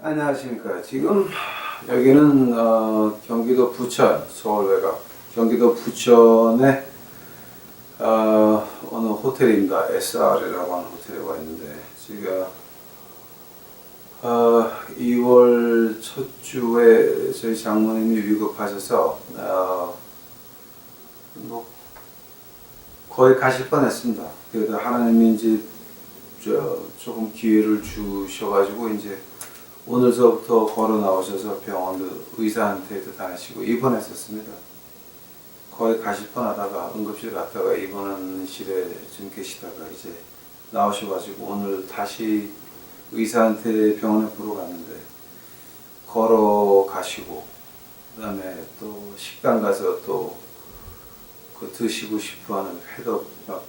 안녕하십니까. 지금 여기는 경기도 부천, 서울 외곽 경기도 부천의 어느 호텔입니다. SR이라고 하는 호텔에 와 있는데, 제가 2월 첫 주에 저희 장모님이 위급하셔서 뭐 거의 가실 뻔했습니다. 그래도 하나님이 이제 조금 기회를 주셔가지고 이제 오늘서부터 걸어 나오셔서 병원도 의사한테도 다니시고 입원했었습니다. 거의 가실 뻔하다가 응급실 갔다가 입원실에 좀 계시다가 이제 나오셔가지고 오늘 다시 의사한테 병원에 보러 갔는데 걸어 가시고, 그 다음에 또 식당 가서 또 그 드시고 싶어하는 회덮밥,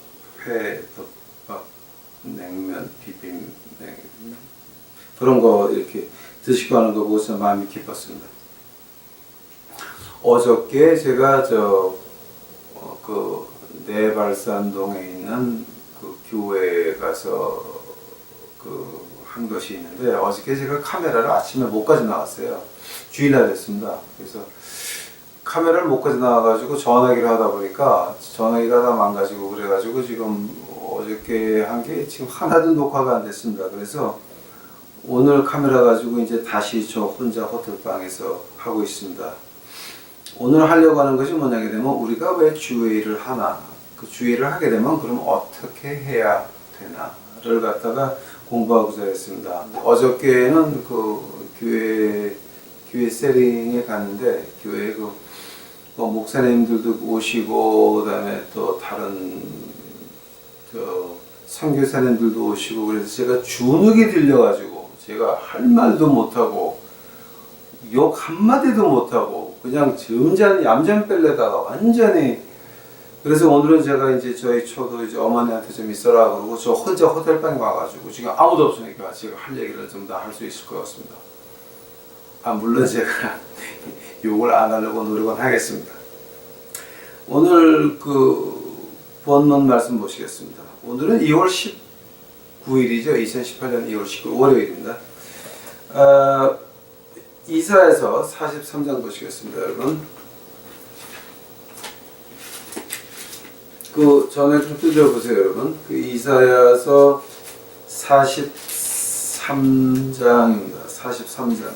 냉면, 비빔냉면 그런 거 이렇게 드시고 하는 거 보고서 마음이 기뻤습니다. 어저께 제가 그 내발산동에 있는 그 교회에 가서 한 것이 있는데, 어저께 제가 카메라를 아침에 못 가져 나왔어요. 주일날이었습니다. 그래서 카메라를 못 가져 나와가지고 전화기를 하다 보니까 전화기가 다 망가지고 그래가지고 지금 어저께 한 게 지금 하나도 녹화가 안 됐습니다. 그래서 오늘 카메라 가지고 이제 다시 저 혼자 호텔방에서 하고 있습니다. 오늘 하려고 하는 것이 뭐냐게 되면, 우리가 왜 주회를 하나, 그 주회를 하게 되면 그럼 어떻게 해야 되나를 갖다가 공부하고자 했습니다. 어저께는 그 교회 세링에 갔는데, 교회 목사님들도 오시고, 그다음에 또 다른 선교사님들도 오시고, 그래서 제가 주눅이 들려가지고 제가 할 말도 못하고 욕 한마디도 못하고 그냥 점잖이 얌전 뺄래다가 완전히. 그래서 오늘은 제가 이제 저도 이제 어머니한테 좀 있어라 그러고 저 혼자 호텔방에 와가지고 지금 아무도 없으니까 제가 할 얘기를 좀 다 할 수 있을 것 같습니다. 물론 제가 욕을 안 하려고 노력은 하겠습니다. 오늘 본문 말씀 보시겠습니다. 오늘은 2월 19일이죠. 2018년 2월 19일 월요일입니다. 이사야서 43장 보시겠습니다, 여러분. 전에 좀 뜯어보세요, 여러분. 이사야서 43장입니다. 43장.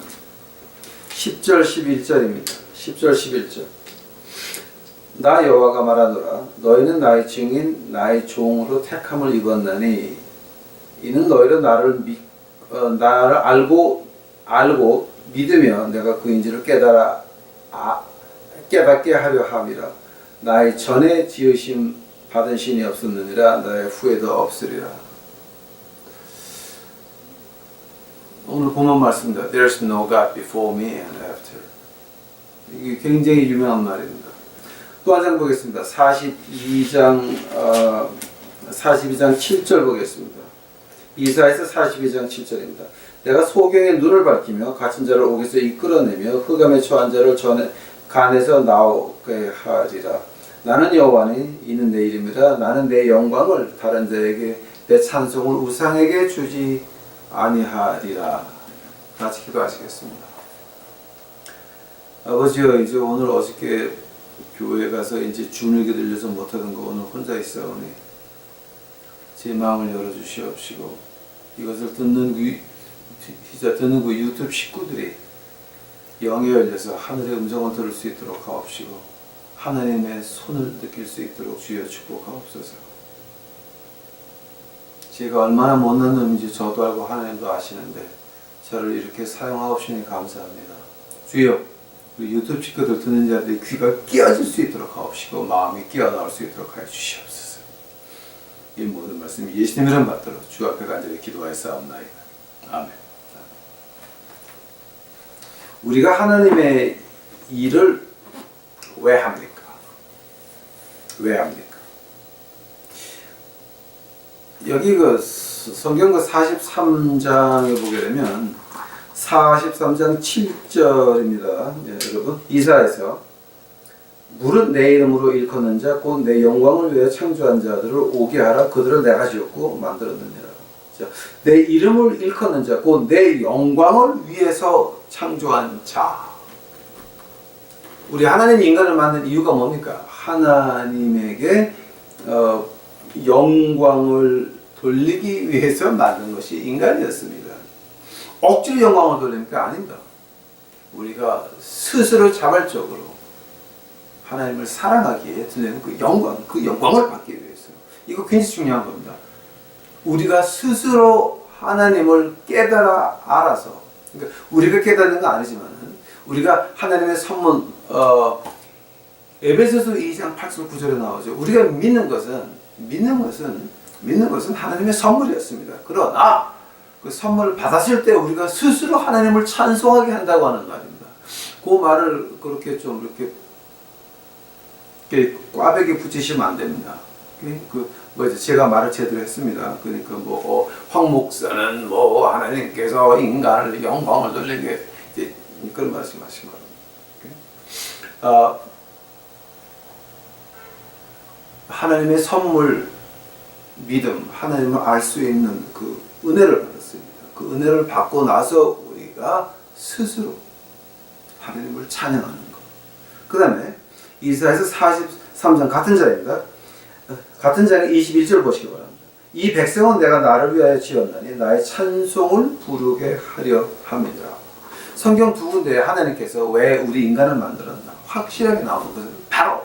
10절, 11절입니다. 10절, 11절. 나 여호와가 말하노라. 너희는 나의 증인, 나의 종으로 택함을 입었나니, 이는 너희로 나를 알고 믿으며 내가 그인지를 깨닫게 하려 함이라. 나의 전에 지으심 받은 신이 없었느니라. 나의 후에도 없으리라. 오늘 본문 말씀입니다. There's no God before me and after. 이게 굉장히 유명한 말입니다. 또 한 장 보겠습니다. 42장 7절 보겠습니다. 이사야서 42장 7절입니다. 내가 소경의 눈을 밝히며 갇힌 자를 옥에서 이끌어내며 흑암에 처한 자를 간에서 나오게 하리라. 나는 여호와니, 이는 내 이름이라. 나는 내 영광을 다른 자에게, 내 찬송을 우상에게 주지 아니하리라. 같이 기도하시겠습니다. 아버지여, 이제 오늘 어저께 교회 가서 이제 주눅이 들려서 못하던 거 오늘 혼자 있사오니 제 마음을 열어주시옵시고, 이것을 듣는 그 유튜브 식구들이 영이 열려서 하늘의 음성을 들을 수 있도록 하옵시고, 하나님의 손을 느낄 수 있도록 주여 축복하옵소서. 제가 얼마나 못난 놈인지 저도 알고 하나님도 아시는데 저를 이렇게 사용하옵시니 감사합니다. 주여, 우리 유튜브 친구들 듣는 자들이 귀가 끼어질 수 있도록 하옵시고 마음이 끼어나올 수 있도록 하여 주시옵소서. 이 모든 말씀 예수님 이름 받들어 주 앞에 간절히 기도하였사옵나이다. 아멘. 우리가 하나님의 일을 왜 합니까? 왜 합니까? 여기 성경 43장에 보게 되면 43장 7절입니다. 여러분, 이사야서 물은 내 이름으로 일컫는 자 곧 내 영광을 위하여 창조한 자들을 오게 하라. 그들을 내가 지었고 만들었느니라. 자, 내 이름을 일컫는 자, 곧 내 영광을 위해서 창조한 자. 우리 하나님이 인간을 만든 이유가 뭡니까? 하나님에게 영광을 돌리기 위해서 만든 것이 인간이었습니다. 억지로 영광을 돌립니까? 아닙니다. 우리가 스스로 자발적으로 하나님을 사랑하기에 드리는 그 영광을 받기 위해서. 이거 굉장히 중요한 겁니다. 우리가 스스로 하나님을 깨달아 알아서, 그러니까 우리가 깨닫는 건 아니지만 우리가 하나님의 선문, 에베소서 2장 8절 9절에 나오죠. 우리가 믿는 것은 하나님의 선물이었습니다. 그러나 그 선물을 받았을 때 우리가 스스로 하나님을 찬송하게 한다고 하는 말입니다. 그 말을 그렇게 좀 이렇게 꽈배기 붙이시면 안 됩니다. 제가 말을 제대로 했습니다. 그러니까 황 목사는 하나님께서 인간을 영광을 돌리기 위해 그런 말씀하신 겁니다. 하나님의 선물, 믿음, 하나님을 알 수 있는 그 은혜를 받았습니다. 그 은혜를 받고 나서 우리가 스스로 하나님을 찬양하는 것. 그 다음에 이사야서 43장 같은 자입니다. 같은 장의 21절 보시기 바랍니다. 이 백성은 내가 나를 위하여 지었나니 나의 찬송을 부르게 하려 함이니라. 성경 두 군데에 하나님께서 왜 우리 인간을 만들었나 확실하게 나오는 것은 바로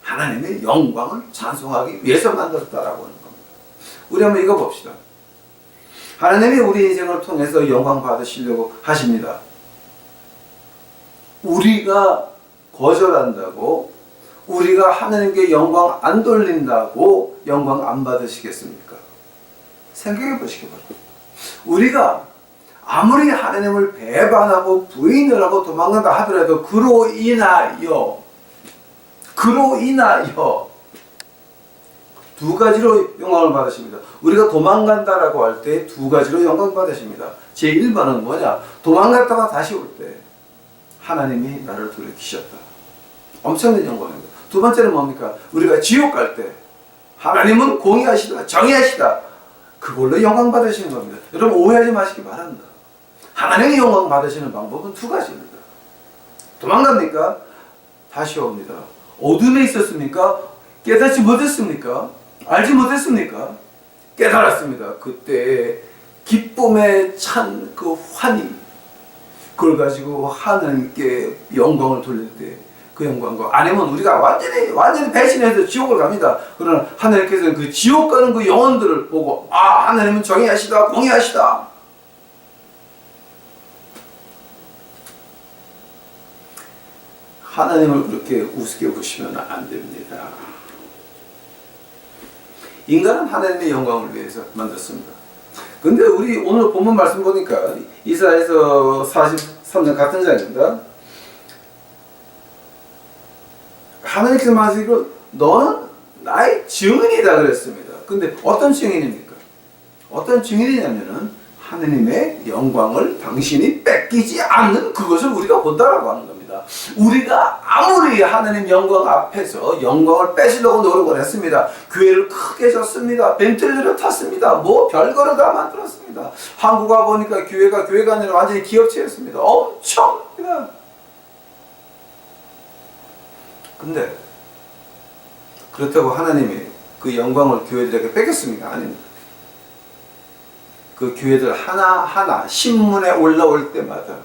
하나님의 영광을 찬송하기 위해서 만들었다라고 하는 겁니다. 우리 한번 읽어봅시다. 하나님이 우리 인생을 통해서 영광 받으시려고 하십니다. 우리가 거절한다고, 우리가 하나님께 영광 안 돌린다고 영광 안 받으시겠습니까? 생각해 보시기 바랍니다. 우리가 아무리 하나님을 배반하고 부인을 하고 도망간다 하더라도 그로 인하여 두 가지로 영광을 받으십니다. 우리가 도망간다라고 할 때 두 가지로 영광 받으십니다. 제1번은 뭐냐? 도망갔다가 다시 올 때 하나님이 나를 돌이키셨다. 엄청난 영광입니다. 두 번째는 뭡니까? 우리가 지옥 갈 때 하나님은 공의하시다, 정의하시다. 그걸로 영광 받으시는 겁니다. 여러분 오해하지 마시기 바랍니다. 하나님의 영광 받으시는 방법은 두 가지입니다. 도망갑니까? 다시 옵니다. 어둠에 있었습니까? 깨닫지 못했습니까? 알지 못했습니까? 깨달았습니다. 그때 기쁨에 찬 그 환희, 그걸 가지고 하나님께 영광을 돌릴 때 그 영광과, 아니면 우리가 완전히 배신해서 지옥을 갑니다. 그러나 하나님께서는 그 지옥 가는 그 영혼들을 보고 하나님은 정의하시다, 공의하시다. 하나님을 그렇게 우습게 보시면 안 됩니다. 인간은 하나님의 영광을 위해서 만들었습니다. 근데 우리 오늘 본문 말씀 보니까 이사야서 43장 같은 장입니다. 하나님께서 말씀하시고 너는 나의 증인이다 그랬습니다. 근데 어떤 증인입니까? 어떤 증인이냐면은 하나님의 영광을 당신이 뺏기지 않는 그것을 우리가 본다라고 하는 겁니다. 우리가 아무리 하나님 영광 앞에서 영광을 뺏으려고 노력을 했습니다. 교회를 크게 졌습니다. 벤틀리를 탔습니다. 별거를 다 만들었습니다. 한국 와 보니까 교회가 아니라 완전히 기업체였습니다. 엄청납니다. 근데 그렇다고 하나님이 그 영광을 교회들에게 뺏겼습니까? 아닙니다. 그 교회들 하나하나 신문에 올라올 때마다,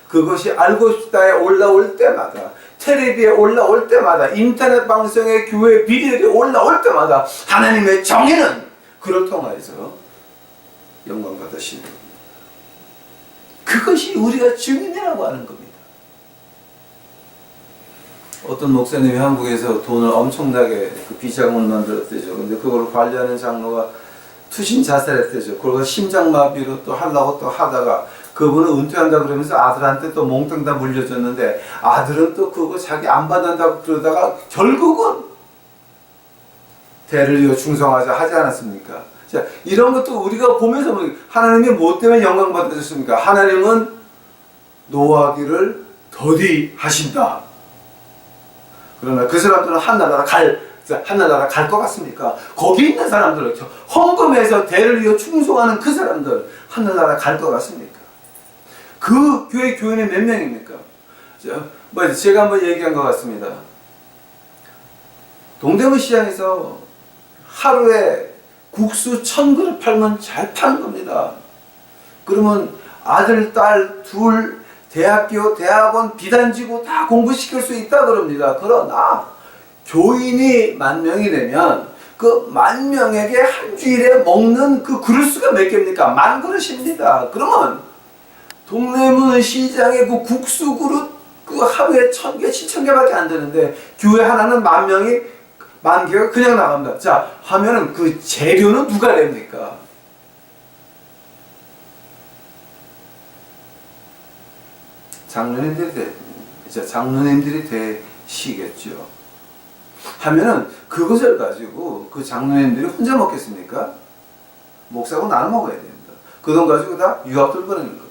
그것이 알고 싶다에 올라올 때마다, 텔레비에 올라올 때마다, 인터넷 방송에 교회 비디오에 올라올 때마다 하나님의 정의는 그를 통하여서 영광 받으시는 겁니다. 그것이 우리가 증인이라고 하는 겁니다. 어떤 목사님이 한국에서 돈을 엄청나게 비자금을 만들었대죠. 근데 그걸 관리하는 장로가 투신 자살했대죠. 그러고 심장마비로 또 하려고 또 하다가 그분은 은퇴한다 그러면서 아들한테 또 몽땅 다 물려줬는데 아들은 또 그거 자기 안 받는다고 그러다가 결국은 대를 이어 충성하자 하지 않았습니까? 자, 이런 것도 우리가 보면서 하나님이 뭐 때문에 영광 받으셨습니까? 하나님은 노하기를 더디하신다. 그러나 그 사람들은 한 나라로 갈 하늘나라 갈 것 같습니까? 거기 있는 사람들, 헌금해서 대를 위해 충성하는 그 사람들 하늘나라 갈 것 같습니까? 그 교회 교인이 몇 명입니까? 제가 한번 얘기한 것 같습니다. 동대문 시장에서 하루에 국수 1000그릇 팔면 잘 파는 겁니다. 그러면 아들, 딸 둘 대학교, 대학원 비단지고 다 공부시킬 수 있다 그럽니다. 그러나 교인이 10,000명이 되면 그 10,000명에게 한 주일에 먹는 그 그릇 수가 몇 개입니까? 10,000그릇입니다. 그러면 동대문 시장의 그 국수 그릇 그 하루에 1000개, 7000개밖에 안 되는데 교회 하나는 10,000명이 10,000개가 그냥 나갑니다. 자, 하면은 그 재료는 누가 됩니까? 장로님들이 되시겠죠. 하면은 그것을 가지고 그 장로님들이 혼자 먹겠습니까? 목사하고 나눠 먹어야 됩니다. 그 돈 가지고 다 유학들 보내는 겁니다.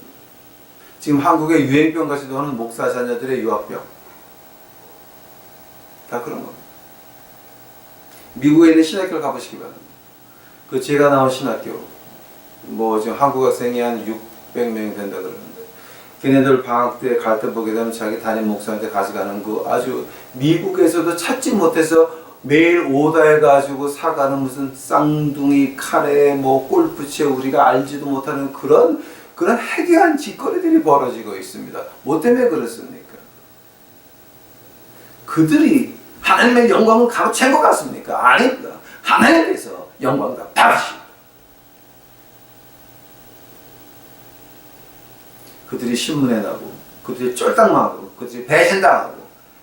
지금 한국의 유행병 같이도 하는 목사 자녀들의 유학병 다 그런 겁니다. 미국에 있는 신학교를 가보시기 바랍니다. 그 제가 나온 신학교 지금 한국 학생이 한 600명이 된다 그러는데 걔네들 방학 때 갈 때 보게 되면 자기 담임 목사한테 가져가는 그 아주 미국에서도 찾지 못해서 매일 오다해가지고 사가는 무슨 쌍둥이 카레 골프채 우리가 알지도 못하는 그런 해괴한 짓거리들이 벌어지고 있습니다. 뭐 때문에 그렇습니까? 그들이 하나님의 영광을 가로챈 것 같습니까? 아닙니다. 하나님에 대해서 영광을 다 받으십니다. 그들이 신문에 나고 그들이 쫄딱망하고 그들이 배신당하고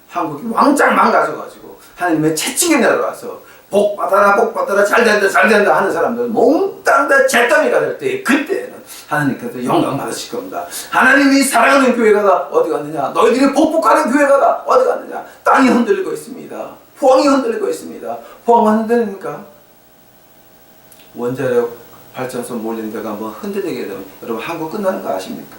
한국이 왕창 망가져가지고 하나님의 채찍이 내려와서 복 받아라 잘된다 하는 사람들 몽땅 다 잿더미가 될 때 그때는 하나님께서 영광 받으실 겁니다. 하나님이 사랑하는 교회가 다 어디 갔느냐? 너희들이 복복하는 교회가 다 어디 갔느냐? 땅이 흔들리고 있습니다. 포항이 흔들리고 있습니다. 포항은 흔들립니까? 원자력 발전소 몰린 데가 한번 흔들리게 되면 여러분 한국 끝나는 거 아십니까?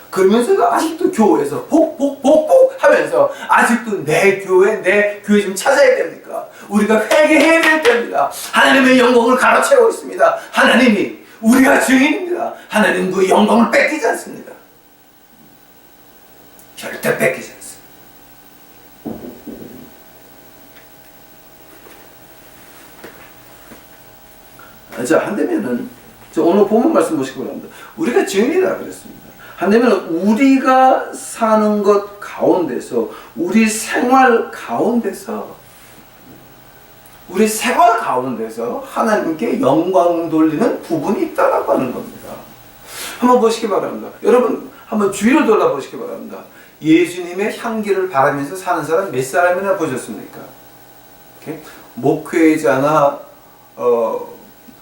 그러면서 아직도 교회에서 복복 하면서 아직도 내 교회 좀 찾아야 됩니까? 우리가 회개해야 될 때입니다. 하나님의 영광을 가로채고 있습니다. 하나님이 우리가 주인입니다. 하나님 그 영광을 뺏기지 않습니다. 절대 뺏기지 않습니다. 자, 한다면은 오늘 본문 말씀 보시기 바랍니다. 우리가 주인이라 그랬습니다. 한다면 우리가 사는 것 가운데서 우리 생활 가운데서 하나님께 영광 돌리는 부분이 있다라고 하는 겁니다. 한번 보시기 바랍니다. 여러분 한번 주위를 돌아보시기 바랍니다. 예수님의 향기를 바라면서 사는 사람 몇 사람이나 보셨습니까? 목회자나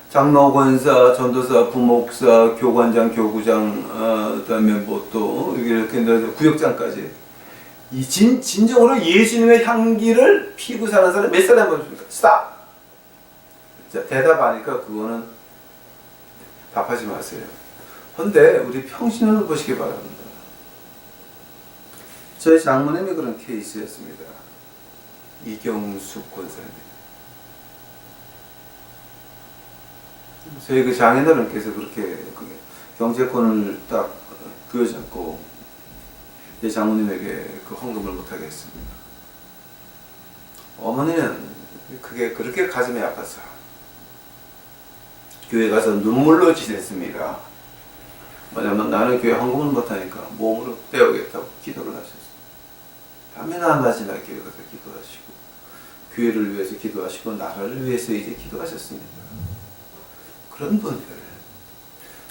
장로, 권사, 전도사, 부목사, 교관장, 교구장, 그다음에 또 이렇게 구역장까지 진정으로 예수님의 향기를 피고 사는 사람 몇 사람 보십니까? 스탑. 자, 대답하니까 그거는 답하지 마세요. 그런데 우리 평신을 보시기 바랍니다. 저희 장모님이 그런 케이스였습니다. 이경숙 권사님. 저희 그 장인어른께서 그렇게 경제권을 딱 부여잡고 내 장모님에게 그 헌금을 못하게 했습니다. 어머니는 그게 그렇게 가슴이 아파서 교회 가서 눈물로 지냈습니다. 뭐냐면 나는 교회 헌금을 못하니까 몸으로 떼어오겠다고 기도를 하셨어요. 밤이나 낮이나 교회 가서 기도하시고 교회를 위해서 기도하시고 나라를 위해서 이제 기도하셨습니다.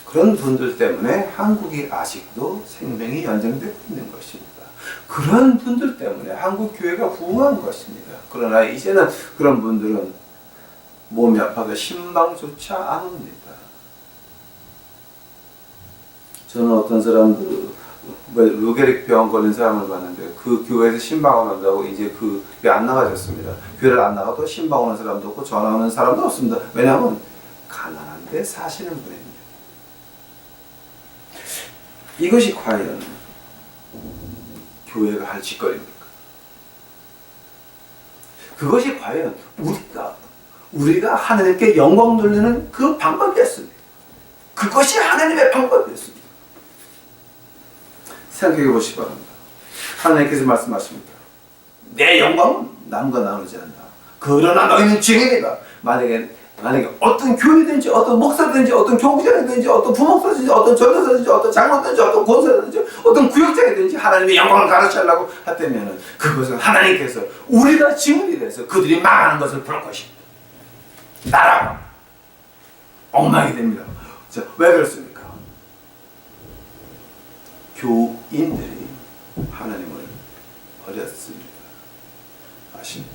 그런 분들 때문에 한국이 아직도 생명이 연장되고 있는 것입니다. 그런 분들 때문에 한국 교회가 부흥한 것입니다. 그러나 이제는 그런 분들은 몸이 아파도 신방조차 안 옵니다. 저는 어떤 사람들 루게릭병 걸린 사람을 봤는데 그 교회에서 신방을 한다고 이제 그 교회 안 나가졌습니다. 교회를 안 나가도 신방 오는 사람도 없고 전화 오는 사람도 없습니다. 왜냐하면 가난한데 사시는 분입니다. 이것이 과연 교회가 할 짓거리입니까? 그것이 과연 우리가 하나님께 영광 돌리는 그 방법이었습니다. 그것이 하나님의 방법이었습니다. 생각해 보시기 바랍니다. 하나님께서 말씀하십니다. 내 영광은 남과 나누지 않는다. 그러나 너희는 증인이다. 만약에 어떤 교회든지 어떤 목사든지 어떤 교구장이든지 어떤 부목사든지 어떤 전도사든지 어떤 장로든지 어떤 권사든지 어떤 구역장이든지 하나님의 영광을 가르치려고 했다면 그것은 하나님께서 우리가 증인이 돼서 그들이 망하는 것을 볼 것입니다. 나라가 엉망이 됩니다. 자, 왜 그렇습니까? 교인들이 하나님을 버렸습니다. 아십니까?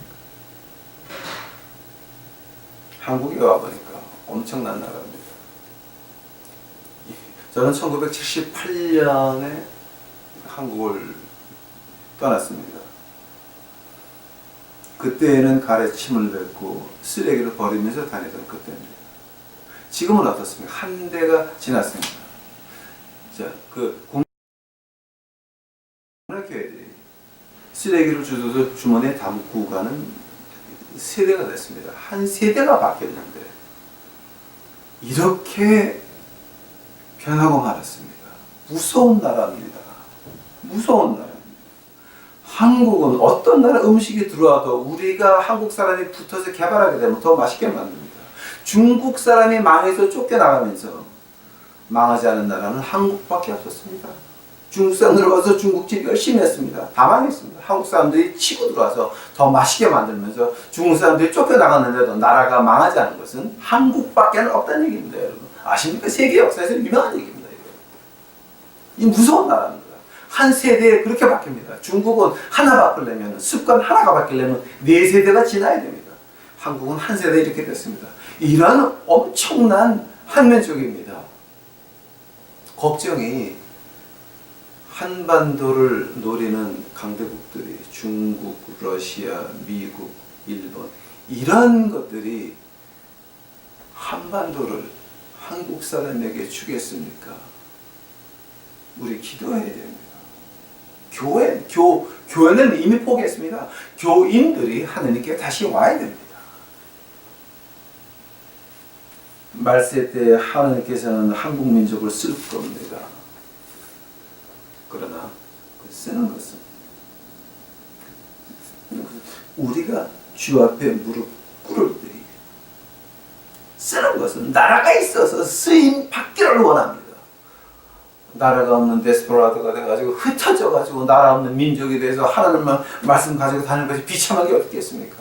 한국에 와보니까 엄청난 나라입니다. 저는 1978년에 한국을 떠났습니다. 그때는 가래침을 뱉고 쓰레기를 버리면서 다니던 그때입니다. 지금은 어떻습니까? 한 대가 지났습니다. 자, 공동교회들이 쓰레기를 주머니에 담고 가는 세대가 됐습니다. 한 세대가 바뀌었는데 이렇게 변하고 말았습니다. 무서운 나라입니다. 무서운 나라입니다. 한국은 어떤 나라 음식이 들어와도 우리가 한국 사람이 붙어서 개발하게 되면 더 맛있게 만듭니다. 중국 사람이 망해서 쫓겨나가면서 망하지 않은 나라는 한국밖에 없었습니다. 중국 사람들 와서 중국집 열심히 했습니다. 다 망했습니다. 한국 사람들이 치고 들어와서 더 맛있게 만들면서 중국 사람들이 쫓겨나갔는데도 나라가 망하지 않은 것은 한국밖에 없다는 얘기입니다. 여러분 아십니까? 세계 역사에서 유명한 얘기입니다. 이 무서운 나라입니다. 한 세대에 그렇게 바뀝니다. 중국은 하나 바꾸려면 습관 하나가 바뀌려면 4세대가 지나야 됩니다. 한국은 한 세대 이렇게 됐습니다. 이런 엄청난 한면적입니다. 걱정이 한반도를 노리는 강대국들이 중국, 러시아, 미국, 일본 이런 것들이 한반도를 한국 사람에게 주겠습니까? 우리 기도해야 됩니다. 교회는 이미 포기했습니다. 교인들이 하나님께 다시 와야 됩니다. 말세 때 하나님께서는 한국 민족을 쓸 겁니다. 그러나 쓰는 것은 우리가 주 앞에 무릎 꿇을 때 쓰는 것은 나라가 있어서 쓰임 받기를 원합니다. 나라가 없는 데스퍼라드가 돼가지고 흩어져가지고 나라 없는 민족이 돼서 하나님만 말씀 가지고 다니는 것이 비참하게 어떻겠습니까?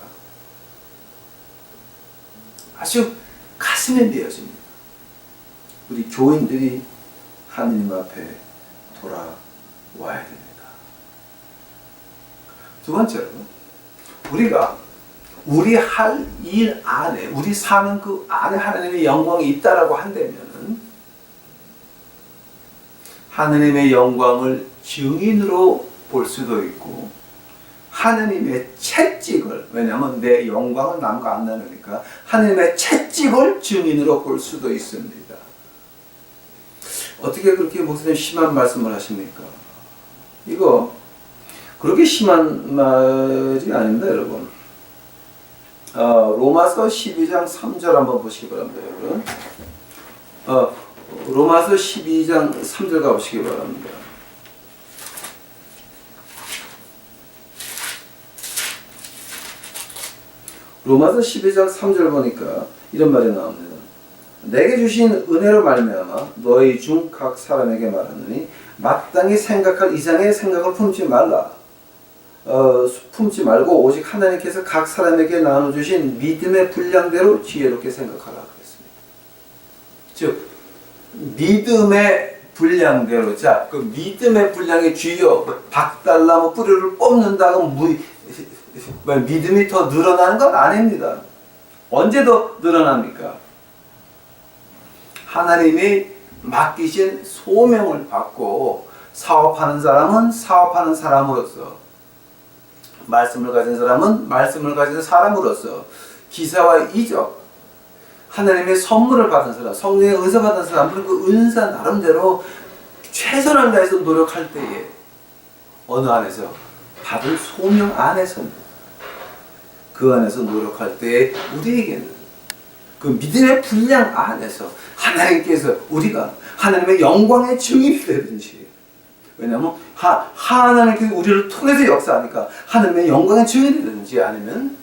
아주 가슴에 메어집니다. 우리 교인들이 하나님 앞에 돌아와야 됩니다. 두 번째로 우리가 우리 할 일 안에 우리 사는 그 안에 하나님의 영광이 있다라고 한다면 하나님의 영광을 증인으로 볼 수도 있고 하나님의 채찍을 왜냐하면 내 영광은 남과 안 나누니까 하나님의 채찍을 증인으로 볼 수도 있습니다. 어떻게 그렇게 목사님 심한 말씀을 하십니까? 이거 그렇게 심한 말이 아닙니다, 여러분. 로마서 12장 3절 한번 보시기 바랍니다, 여러분. 로마서 12장 3절 가보시기 바랍니다. 로마서 12장 3절 보니까 이런 말이 나옵니다. 내게 주신 은혜로 말미암아 너희 중 각 사람에게 말하느니 마땅히 생각할 이상의 생각을 품지 말라. 품지 말고 오직 하나님께서 각 사람에게 나눠주신 믿음의 분량대로 지혜롭게 생각하라 그랬습니다. 즉 믿음의 분량대로 자 그 믿음의 분량의 주여 박달나무 뿌리를 뽑는다고 믿음이 더 늘어나는 건 아닙니다. 언제 더 늘어납니까? 하나님이 맡기신 소명을 받고 사업하는 사람은 사업하는 사람으로서 말씀을 가진 사람은 말씀을 가진 사람으로서 기사와 이적 하나님의 선물을 받은 사람 성령의 은사 받은 사람들은 그 은사 나름대로 최선을 다해서 노력할 때에 어느 안에서 받은 소명 안에서는 그 안에서 노력할 때 우리에게는 그 믿음의 분량 안에서 하나님께서 우리가 하나님의 영광의 증인이 되든지, 왜냐하면 하나님께서 우리를 통해서 역사하니까 하나님의 영광의 증인이 되든지 아니면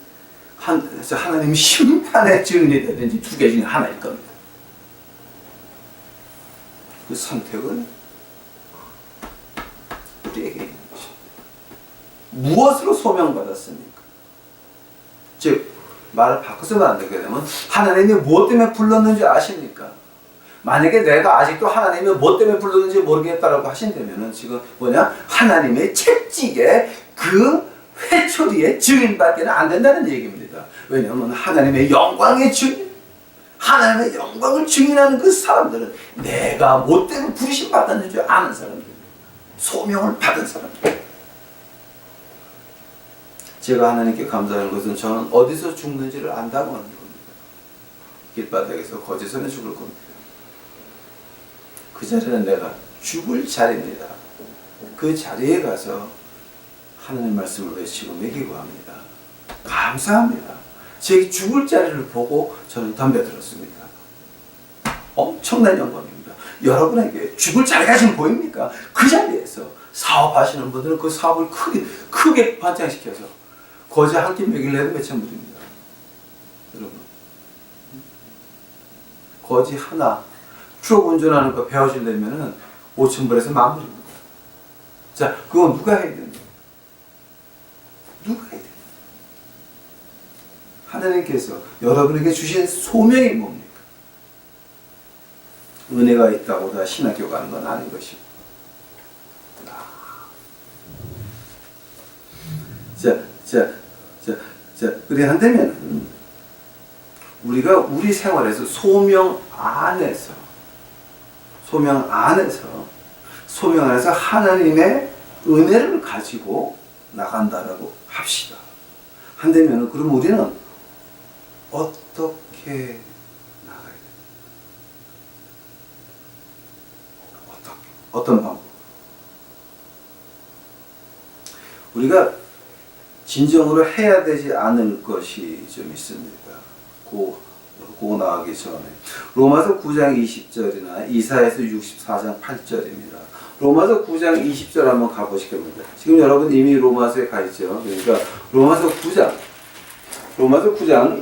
하나님의 심판의 증인이 되든지 두 개 중에 하나일 겁니다. 그 선택은 우리에게 있는 것입니다. 무엇으로 소명받았습니까? 즉 말을 바꿔서는 안 되게 되면 하나님이 무엇 때문에 불렀는지 아십니까? 만약에 내가 아직도 하나님이 무엇 때문에 불렀는지 모르겠다라고 하신다면 지금 뭐냐? 하나님의 채찍에 그 회초리의 증인밖에 안 된다는 얘기입니다. 왜냐하면 하나님의 영광의 증인, 하나님의 영광을 증인하는 그 사람들은 내가 무엇 때문에 부르심 받았는 줄 아는 사람들, 소명을 받은 사람들. 제가 하나님께 감사하는 것은 저는 어디서 죽는지를 안다고 하는 겁니다. 길바닥에서 거짓선에 죽을 겁니다. 그 자리는 내가 죽을 자리입니다. 그 자리에 가서 하나님 말씀을 외치고 매기고 합니다. 감사합니다. 제 죽을 자리를 보고 저는 덤벼들었습니다. 엄청난 영광입니다. 여러분에게 죽을 자리가 지금 보입니까? 그 자리에서 사업하시는 분들은 그 사업을 크게 반창시켜서 거지 한 끼 먹이려도 몇천 불입니다. 여러분, 거지 하나 트럭 운전하는 거 배워주려면 5천 불에서 10,000 불입니다. 자, 그건 누가 해야 됩니까? 누가 해야 됩니까? 하나님께서 여러분에게 주신 소명이 뭡니까? 은혜가 있다고 다 신학교 가는 건 아닌 것입니다. 그래 한다면 우리가 우리 생활에서 소명 안에서 하나님의 은혜를 가지고 나간다라고 합시다. 한다면 그럼 우리는 어떻게 나가야 돼요? 어떤 방법? 우리가 진정으로 해야 되지 않을 것이 좀 있습니다. 고 나가기 전에 로마서 9장 20절이나 이사야서 64장 8절입니다. 로마서 9장 20절 한번 가보실 겁니다. 지금 여러분 이미 로마서에 가 있죠. 그러니까 로마서 9장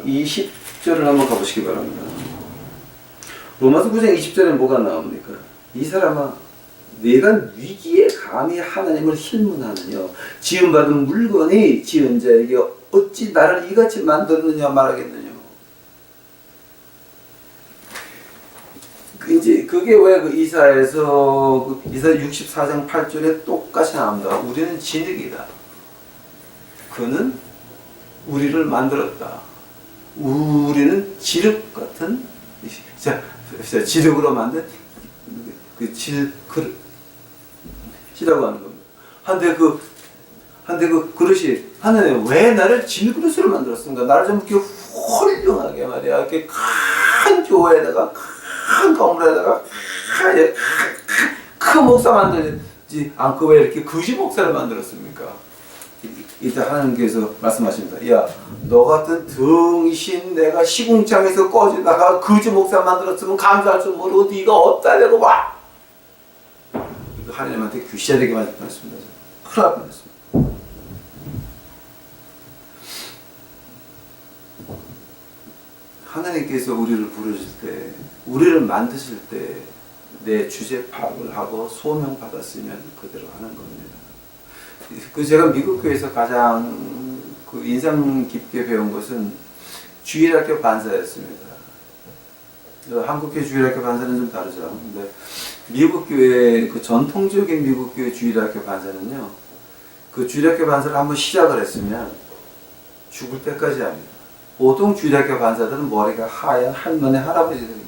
20절을 한번 가보시기 바랍니다. 로마서 9장 20절에 뭐가 나옵니까? 이 사람아, 내가 위기에 감히 하나님을 힐문하느냐? 지음받은 물건이 지은 자에게 어찌 나를 이같이 만들었느냐 말하겠느냐? 이제 그게 왜 그 이사에서 이사 64장 8절에 똑같이 나옵니다. 우리는 진흙이다. 그는 우리를 만들었다. 우리는 지륵 같은 지륵으로 만든 이라고 하는 겁니다. 한데 그 그릇이 하나님 왜 나를 질그릇으로 만들었습니까? 나를 좀 이렇게 훌륭하게 말이야. 이렇게 큰 교회에다가 큰 건물에다가 큰 목사 만들지 않고 왜 이렇게 거지 목사를 만들었습니까? 이때 하나님께서 말씀하십니다. 야, 너 같은 등신 내가 시궁창에서 꺼지다가 거지 목사 만들었으면 감사할 줄 모르고 네가 어디다 대고 봐. 하나님한테 귀시야 되게 말씀했습니다. 큰일 날 뻔했습니다. 하나님께서 우리를 부르실 때, 우리를 만드실 때 내 주제 파악을 하고 소명 받았으면 그대로 하는 겁니다. 그 제가 미국 교회에서 가장 그 인상 깊게 배운 것은 주일학교 반사였습니다. 한국교회 주일학교 반사는 좀 다르죠. 근데 미국 교회 그 전통적인 미국 교회 주일학교 반사는요, 그 주일학교 반사를 한번 시작을 했으면 죽을 때까지 합니다. 보통 주일학교 반사들은 머리가 하얀 할머니 할아버지들입니다.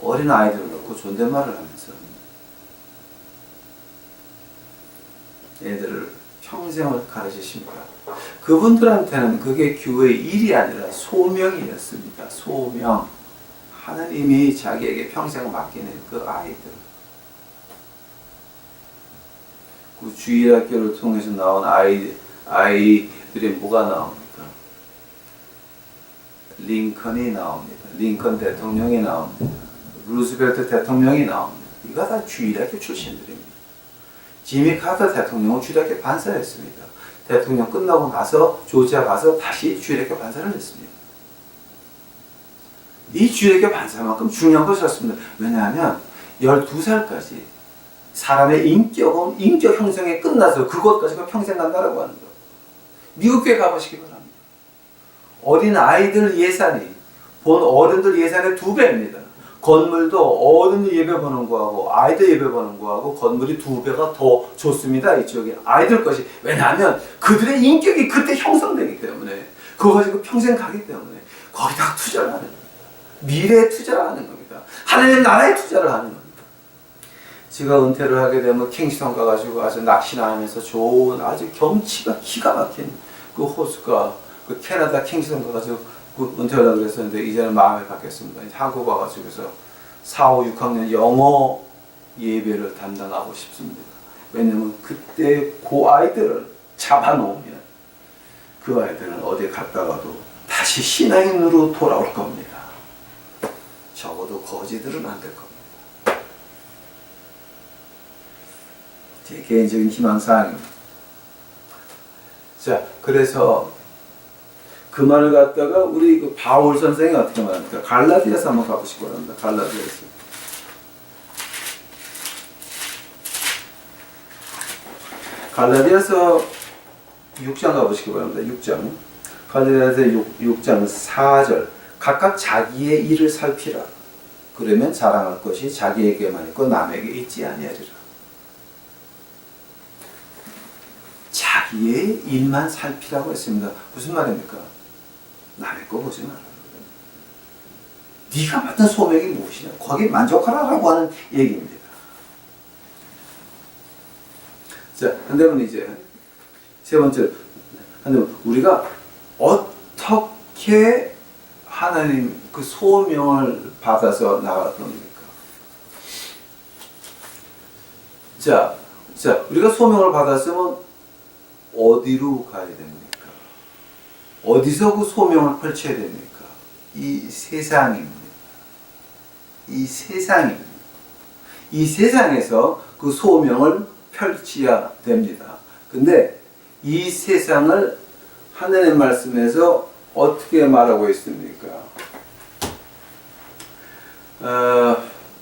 어린 아이들을 놓고 존댓말을 하면서 애들을 평생을 가르치십니다. 그분들한테는 그게 교회의 일이 아니라 소명이었습니다. 소명. 하나님이 자기에게 평생 맡기는 그 아이들. 그 주일학교를 통해서 나온 아이들이 뭐가 나옵니까? 링컨이 나옵니다. 링컨 대통령이 나옵니다. 루즈벨트 대통령이 나옵니다. 이거 다 주일학교 출신들입니다. 지미 카터 대통령은 주일학교 반사였습니다. 대통령 끝나고 나서 조지아 가서 다시 주일학교 반사를 했습니다. 이 주일학교 반사만큼 중요한 것이었습니다. 왜냐하면 12살까지 사람의 인격 형성이 끝나서 그것까지가 평생 간다라고 하는 거예요. 미국 교회 가보시기 바랍니다. 어린 아이들 예산이 본 어른들 예산의 2배입니다. 건물도 어른들 예배 보는 거하고 아이들 예배 보는 거하고 건물이 2배가 더 좋습니다. 이쪽에 아이들 것이. 왜냐하면 그들의 인격이 그때 형성되기 때문에 그거 가지고 평생 가기 때문에 거기다 투자를 하는 거예요. 미래에 투자를 하는 겁니다. 하나님의 나라에 투자를 하는 겁니다. 제가 은퇴를 하게 되면 킹스턴 가가지고 아주 낚시나 하면서 좋은 아주 경치가 기가 막힌 그 호수가 그 캐나다 킹스턴 가가지고 그 은퇴하려고 그랬었는데 이제는 마음이 바뀌었습니다. 이제 한국 와가지고서 4, 5, 6학년 영어 예배를 담당하고 싶습니다. 왜냐면 그때 그 아이들을 잡아놓으면 그 아이들은 어디 갔다가도 다시 신앙인으로 돌아올 겁니다. 적어도 거지들은 안 될 겁니다. 제 개인적인 희망사항입니다. 자, 그래서 그 말을 갖다가 우리 그 바울 선생이 어떻게 말합니까? 갈라디아서 한번 가보시기 바랍니다. 갈라디아서. 갈라디아서 6장 가보시기 바랍니다. 6장. 갈라디아서 6장 4절. 각각 자기의 일을 살피라. 그러면 자랑할 것이 자기에게만 있고 남에게 있지 아니하리라. 자기의 일만 살피라고 했습니다. 무슨 말입니까? 남의 거 보지 마라. 네가 맡은 소명이 무엇이냐? 거기에 만족하라라고 하는 얘기입니다. 자, 한다면 이제 세 번째, 한다면 우리가 어떻게 하나님 그 소명을 받아서 나갈 겁니까? 자, 우리가 소명을 받았으면 어디로 가야 됩니까? 어디서 그 소명을 펼쳐야 됩니까? 이 세상입니다. 이 세상입니다. 이 세상에서 그 소명을 펼쳐야 됩니다. 근데 이 세상을 하나님의 말씀에서 어떻게 말하고 있습니까?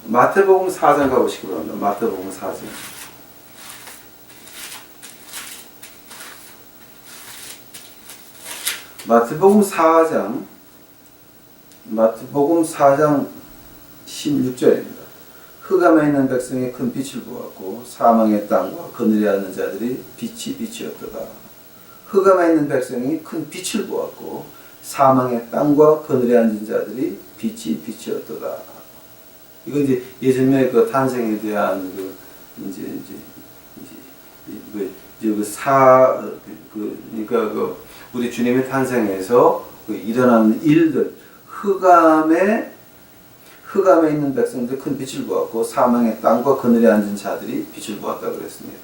마태복음 4장 가보시기 바랍니다. 마태복음 4장. 마태복음 4장 16절입니다. 흑암에 있는 백성이 큰 빛을 보았고 사망의 땅과 그늘에 앉는 자들이 빛이 빛이었도다. 흑암에 있는 백성이 큰 빛을 보았고 사망의 땅과 그늘에 앉은 자들이 빛이 빛이었도다. 이거 이제 예수님의 그 탄생에 대한 그러니까 우리 주님의 탄생에서 그 일어나는 일들, 흑암에 있는 백성들 큰 빛을 보았고 사망의 땅과 그늘에 앉은 자들이 빛을 보았다고 그랬습니다.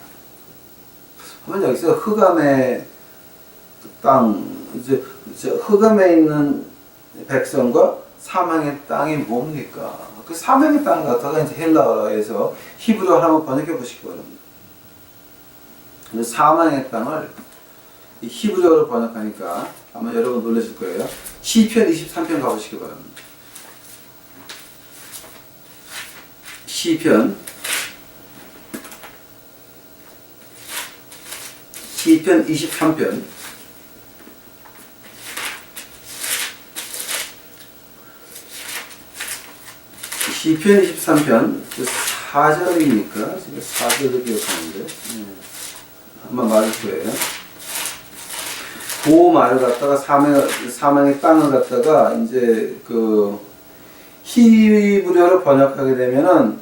그러면 여기서 흑암의 땅, 이제 흑암에 있는 백성과 사망의 땅이 뭡니까? 그 사망의 땅 갖다가 이제 헬라어에서 히브리어로 한번 번역해 보시기 바랍니다. 사망의 땅을 히브리어로 번역하니까 아마 여러분 놀라실 거예요. 시편 23편 가보시기 바랍니다. 시편 23편 시편 23편 4절입니까? 제가 4절을 기억하는데 한번 말할 거예요. 그 말을 갖다가 사망의 땅을 갖다가 이제 그 히브리어로 번역하게 되면은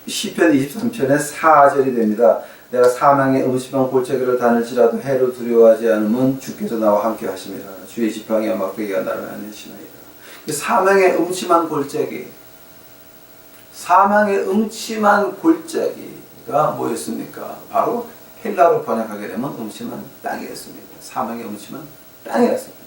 시편 23편의 4절이 됩니다. 내가 사망의 음침한 골짜기를 다닐지라도 해를 두려워하지 않으면 주께서 나와 함께 하심이라. 주의 지팡이와 막대기가 나를 안내시나이다. 사망의 음침한 골짜기, 사망의 음침한 골짜기가 뭐였습니까? 바로 헬라어로 번역하게 되면 음침한 땅이었습니다. 사망의 음침한 땅이었습니다.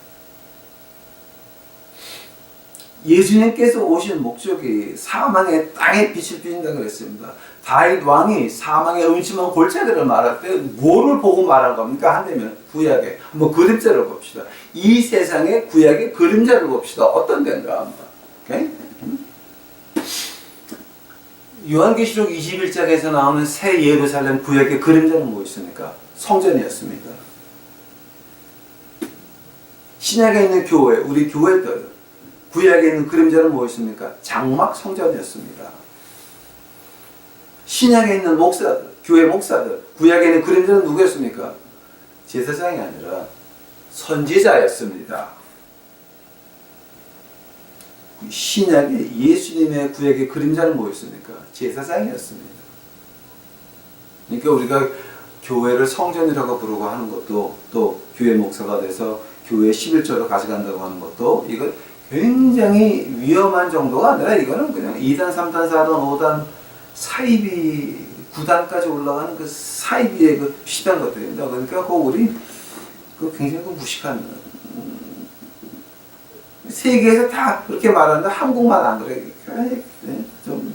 예수님께서 오신 목적이 사망의 땅에 빛을 비춘다 그랬습니다. 다윗 왕이 사망의 음침한 골짜기를 말할 때 뭐를 보고 말한 겁니까? 한다면 구약의 한번 그림자를 봅시다. 이 세상의 구약의 그림자를 봅시다. 어떤 데인가 한번. 오케이? 요한계시록 21장에서 나오는 새 예루살렘 구약의 그림자는 무엇입니까? 성전이었습니다. 신약에 있는 교회, 우리 교회들, 구약에 있는 그림자는 무엇입니까? 장막 성전이었습니다. 신약에 있는 목사들, 교회 목사들, 구약에 있는 그림자는 누구였습니까? 제사장이 아니라 선지자였습니다. 신약의 예수님의 구약의 그림자는 뭐였습니까? 제사장이었습니다. 그러니까 우리가 교회를 성전이라고 부르고 하는 것도, 또 교회 목사가 돼서 교회 11조로 가져간다고 하는 것도, 이건 굉장히 위험한 정도가 아니라 이거는 그냥 2단, 3단, 4단, 5단 사이비 9단까지 올라가는 그 사이비의 그 비슷한 것들입니다. 그러니까 그 우리 그 굉장히 그 무식한, 세계에서 다 그렇게 말하는데 한국만 안 그래. 좀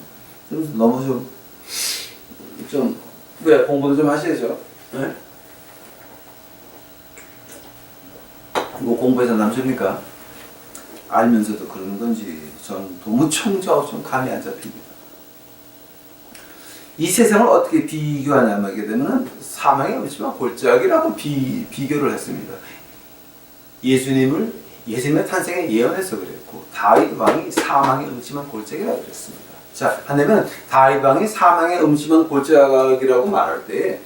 너무 왜 공부도 좀 하셔야죠. 네? 뭐 공부해서 남십니까? 알면서도 그러는 건지 전 도무청저 좀 감이 안 잡힙니다. 이 세상을 어떻게 비교하냐면 하게 되면 사망의 음침한 골짜기라고 비교를 했습니다. 예수님의 탄생에 예언해서 그랬고, 다윗 왕이 사망의 음침한 골짜기라고 그랬습니다. 자, 한다면 다윗 왕이 사망의 음침한 골짜기라고 말할 때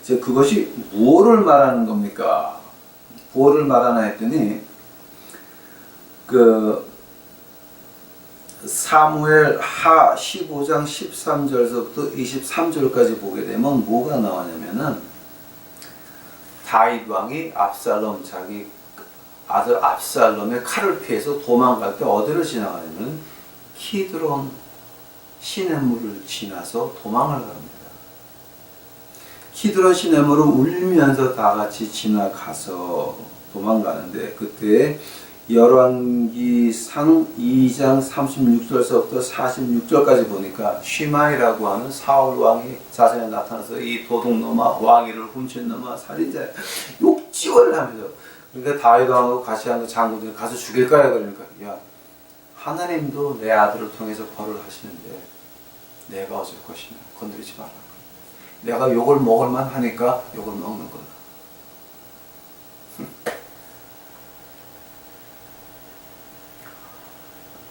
그것이 무엇을 말하는 겁니까? 무엇을 말하나 했더니 그 사무엘 하 15장 13절서부터 23절까지 보게 되면 뭐가 나오냐면은 다윗 왕이 자기 아들 압살롬의 칼을 피해서 도망갈 때 어디를 지나가냐면 키드론 시냇물을 지나서 도망을 갑니다. 키드론 시냇물을 울면서 다 같이 지나가서 도망가는데, 그때 열왕기상 2장 36절서부터 46절까지 보니까 쉬마이라고 하는 사울 왕이 자신에 나타나서 이 도둑놈아, 왕위를 훔친 놈아, 살인자, 욕지원을 하면서, 그러니까 다윗 왕하고 같이 하는 장군들이 가서 죽일 거야. 그러니까 야, 하나님도 내 아들을 통해서 벌을 하시는데 내가 어쩔 것이냐, 건드리지 말라. 내가 욕을 먹을만 하니까 욕을 먹는 거다.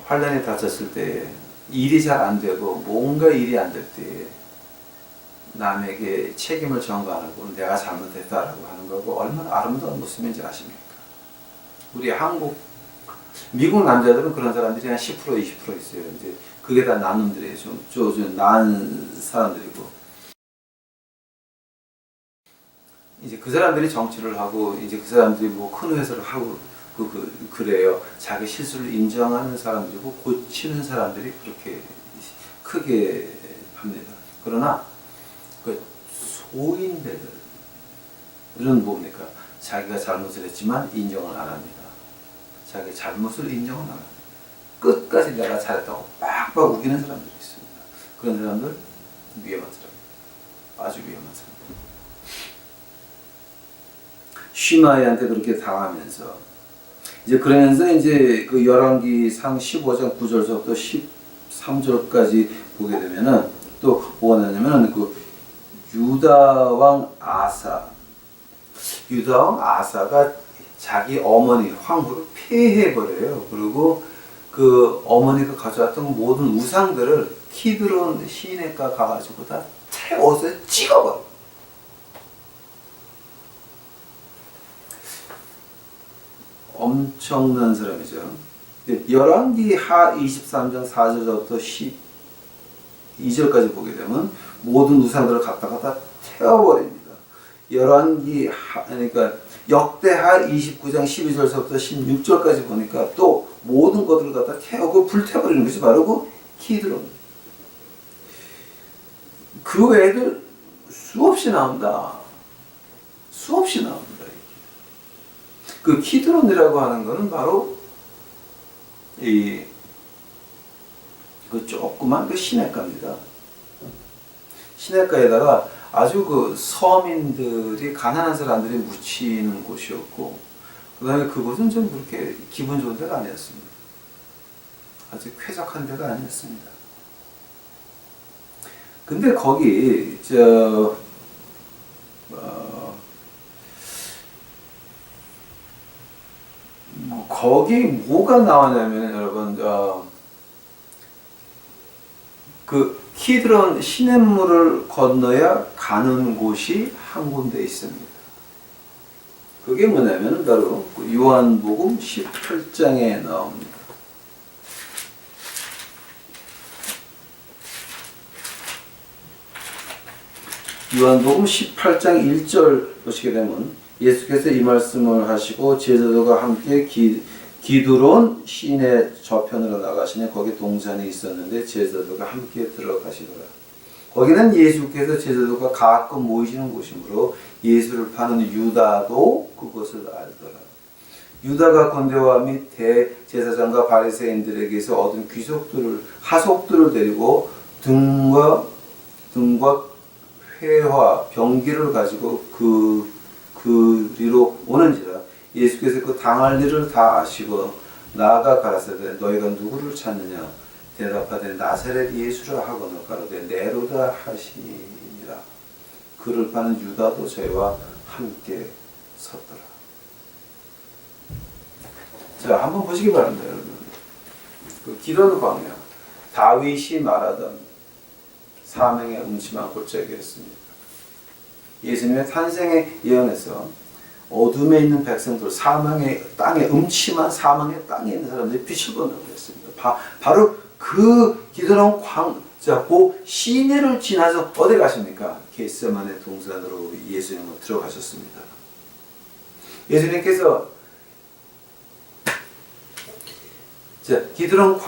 환란에 다쳤을 때 일이 잘 안 되고 뭔가 일이 안 될 때 남에게 책임을 전가하고 내가 잘못했다라고 하는 거고 얼마나 아름다운 모습인지 아십니까? 우리 미국 남자들은 그런 사람들이 한 10% 20% 있어요. 이제 그게 다 나눔들이에요. 좀 나은 사람들이고, 이제 그 사람들이 정치를 하고, 이제 그 사람들이 뭐 큰 회사를 하고 그래요. 자기 실수를 인정하는 사람들이고 고치는 사람들이 그렇게 크게 합니다. 그러나 그 소인배들은 뭡니까? 자기가 잘못을 했지만 인정을 안 합니다. 자기 잘못을 인정을 안 합니다. 끝까지 내가 잘했다고 빡빡 우기는 사람들이 있습니다. 그런 사람들 위험한 사람입니다. 아주 위험한 사람입니다. 쉬마이한테 그렇게 당하면서 그러면서 그 열왕기상 15장 9절부터 13절까지 보게 되면은 또 뭐가 나냐면 그 유다왕 아사가 자기 어머니 황후를 폐해버려요. 그리고 그 어머니가 가져왔던 모든 우상들을 키드론 시내가 가가지고 다 태워서 찍어버려. 엄청난 사람이죠. 열왕기 하 23장 4절부터 12절까지 보게 되면 모든 우상들을 갖다가 다 태워버립니다. 그러니까 역대하 29장 12절부터 16절까지 보니까 또 모든 것들을 갖다 태우고 불태워버리는 것이 바로 그 키드론. 그 외에도 수없이 나옵니다. 그 키드론이라고 하는 것은 바로 이 그 조그만 그 시냇가입니다. 시냇가에다가 아주 그 서민들이, 가난한 사람들이 묻히는 곳이었고, 그 다음에 그곳은 좀 그렇게 기분 좋은 데가 아니었습니다. 아주 쾌적한 데가 아니었습니다. 근데 거기 거기 뭐가 나오냐면 여러분, 그 키드론 시냇물을 건너야 가는 곳이 한 군데 있습니다. 그게 뭐냐면 바로 요한복음 18장에 나옵니다. 요한복음 18장 1절 보시게 되면 예수께서 이 말씀을 하시고 제자들과 함께 기드론 시내 저편으로 나가시니 거기 동산이 있었는데 제자들과 함께 들어가시더라. 거기는 예수께서 제자들과 가끔 모이시는 곳이므로 예수를 파는 유다도 그것을 알더라. 유다가 군대와 및 대제사장과 바리새인들에게서 얻은 하속들을 데리고 등과 회화 병기를 가지고 그리로 오는지라. 예수께서 그 당할 일을 다 아시고 나아가 가라사대 너희가 누구를 찾느냐 대답하되 나사렛 예수라 하거늘 가로되 네로다 하시니라. 그를 파는 유다도 저희와 함께 섰더라. 자, 한번 보시기 바랍니다, 여러분. 그 기도는 광야, 다윗이 말하던 사명의 음침한 골짜기였습니다. 예수님의 탄생의 예언에서 어둠에 있는 백성들, 사망의 땅에, 음침한 사망의 땅에 있는 사람들이 빛을 본다고 했습니다. 바로 그 기도는 그 시내를 지나서 어디 가십니까? 겟세마네 동산으로 예수님은 들어가셨습니다. 예수님께서 기드론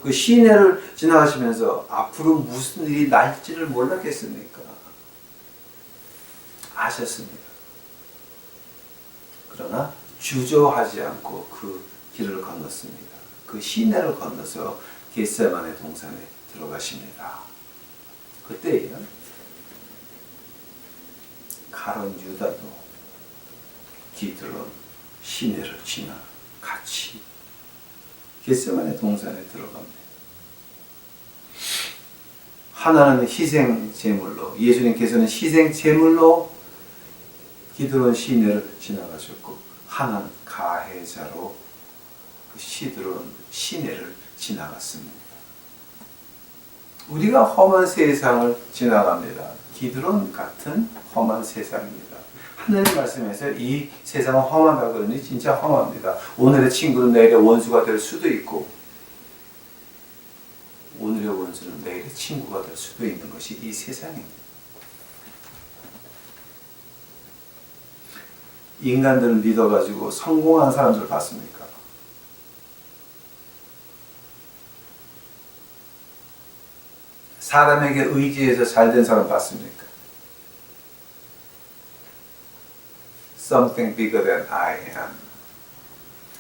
그 시내를 지나가시면서 앞으로 무슨 일이 날지를 몰랐겠습니까? 아셨습니다. 그러나 주저하지 않고 그 길을 건넜습니다. 그 시내를 건너서 겟세마네 동산에 들어가십니다. 그때에요, 가론 유다도 기드론 시내를 지나 같이 겟세마네 동산에 들어갑니다. 하나는 희생 제물로, 예수님께서는 희생 제물로 기드론 시내를 지나가셨고, 하나는 가해자로 그 시드론 시내를 지나갔습니다. 우리가 험한 세상을 지나갑니다. 기드론 같은 험한 세상입니다. 하나님 말씀에서 이 세상은 험하다 그러니 진짜 험합니다. 오늘의 친구는 내일의 원수가 될 수도 있고, 오늘의 원수는 내일의 친구가 될 수도 있는 것이 이 세상입니다. 인간들을 믿어가지고 성공한 사람들 봤습니까? 사람에게 의지해서 잘된 사람 봤습니까? Something bigger than I am.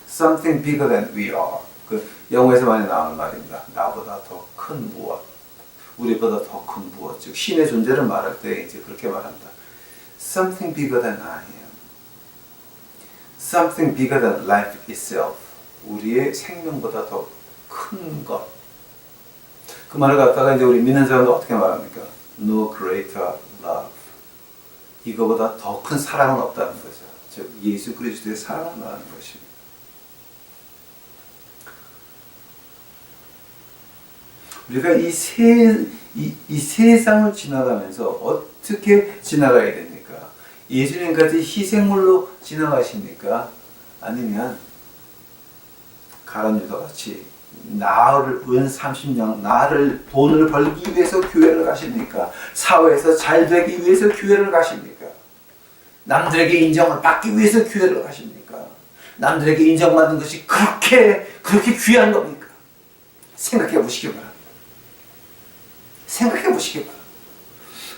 Something bigger than we are. 그 영어에서 많이 나오는 말입니다. 나보다 더 큰 무엇, 우리보다 더 큰 무엇, 즉 신의 존재를 말할 때 이제 그렇게 말합니다. Something bigger than I am. Something bigger than life itself. 우리의 생명보다 더 큰 것. 그 말을 갖다가 이제 우리 믿는 사람들 어떻게 말합니까? No greater love. 이거보다 더 큰 사랑은 없다는 거죠. 즉 예수 그리스도의 사랑을 말하는 것입니다. 우리가 이 세상을 지나가면서 어떻게 지나가야 됩니까? 예수님같이 희생물로 지나가십니까? 아니면 가룟 유다 같이 나를 은 30년 나를 돈을 벌기 위해서 교회를 가십니까? 사회에서 잘 되기 위해서 교회를 가십니까? 남들에게 인정을 받기 위해서 교회를 가십니까? 남들에게 인정받는 것이 그렇게 귀한 겁니까? 생각해 보시기 바랍니다. 생각해 보시기 바랍니다.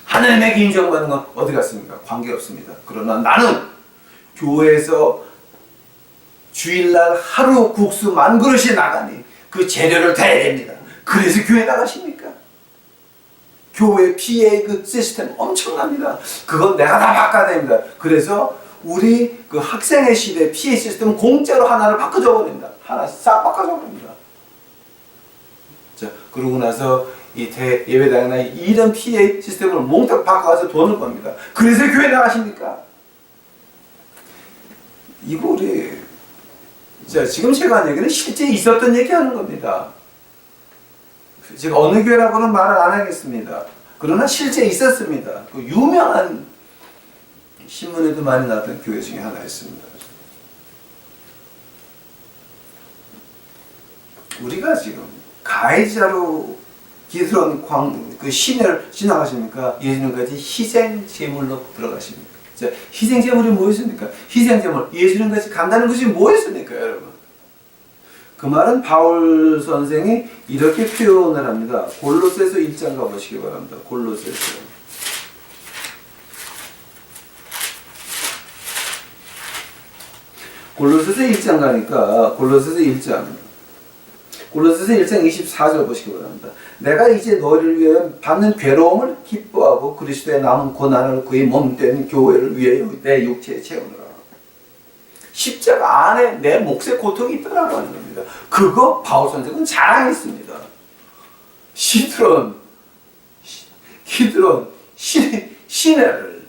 하나님에게 인정받는 건 어디 갔습니까? 관계없습니다. 그러나 나는 교회에서 주일날 하루 국수 10,000그릇이 나가니 그 재료를 대야 됩니다. 그래서 교회 나가십니까? 교회 PA 그 시스템 엄청납니다. 그건 내가 다 바꿔야 됩니다. 그래서 우리 그 학생의 시대 PA 시스템은 공짜로 하나를 바꿔줘 버립니다. 하나 싹 바꿔줘 버립니다. 자, 그러고 나서 이 예배당이나 이런 PA 시스템을 몽땅 바꿔서 돈을 법니다. 그래서 교회 나가십니까? 이거 우리 자, 지금 제가 한 얘기는 실제 있었던 얘기 하는 겁니다. 제가 어느 교회라고는 말을 안 하겠습니다. 그러나 실제 있었습니다. 그 유명한 신문에도 많이 나왔던 교회 중에 하나였습니다. 우리가 지금 가해자로 기스러운 그 시내를 지나가십니까? 예수님까지 희생 제물로 들어가십니까? 자, 희생 제물이 뭐였습니까? 희생 제물 예수님까지 간다는 것이 뭐였습니까, 여러분? 그 말은 바울 선생이 이렇게 표현을 합니다. 골로새서 1장 가보시기 바랍니다. 골로새서. 골로새서 1장 가니까 골로새서 1장 24절 보시기 바랍니다. 내가 이제 너희를 위하여 받는 괴로움을 기뻐하고 그리스도의 남은 고난을 그의 몸된 교회를 위하여 내 육체에 채우느라. 십자가 안에 내 몫의 고통이 있더라고 하는 겁니다. 그거 바울 선생은 자랑했습니다. 히드론 시내를